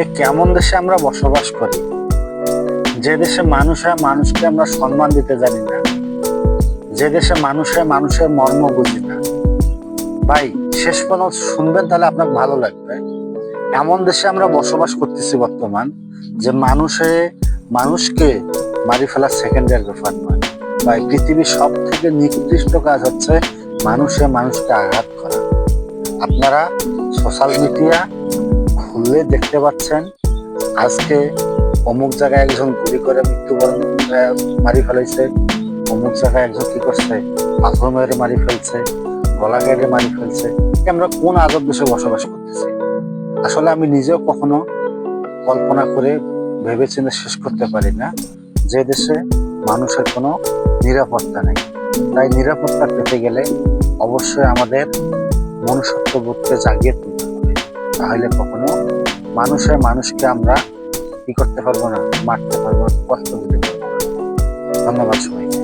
এ কেমন দেশে আমরা বসবাস করি, যে দেশে মানুষকে আমরা সম্মান দিতে জানি না, যে দেশে মানুষের মর্ম বুঝি না। ভাই, শেষ পর্যন্ত শুনবেন, তাহলে আপনার ভালো লাগবে। এমন দেশে আমরা বসবাস করতেছি বর্তমান, যে মানুষকে মারি ফেলা সেকেন্ডের ব্যাপার নয়। ভাই, পৃথিবীর সব থেকে নিকৃষ্ট কাজ হচ্ছে মানুষকে আঘাত করা। আপনারা সোশ্যাল মিডিয়া খুললে দেখতে পাচ্ছেন, আজকে অমুক জায়গায় একজন গুলি করে মৃত্যুবরণ মারি ফেলাইছে, অমুক জায়গায় একজন কি করছে, পাথর মেরে মারি ফেলছে, গলা কেটে মারি ফেলছে। আমরা কোন আজব দেশে বসবাস করতেছি? আসলে আমি নিজেও কখনো কল্পনা করে ভেবেচিন্তে শেষ করতে পারি না, যে দেশে মানুষের কোনো নিরাপত্তা নেই। তাই নিরাপত্তা পেতে গেলে অবশ্যই আমাদের মনুষ্যত্ব বোধকে জাগিয়ে তুলতে হবে। তাহলে কখনো মানুষকে আমরা কি করতে পারবো না, মারতে পারবো, কষ্ট দিতে পারবো না। ধন্যবাদ সবাইকে।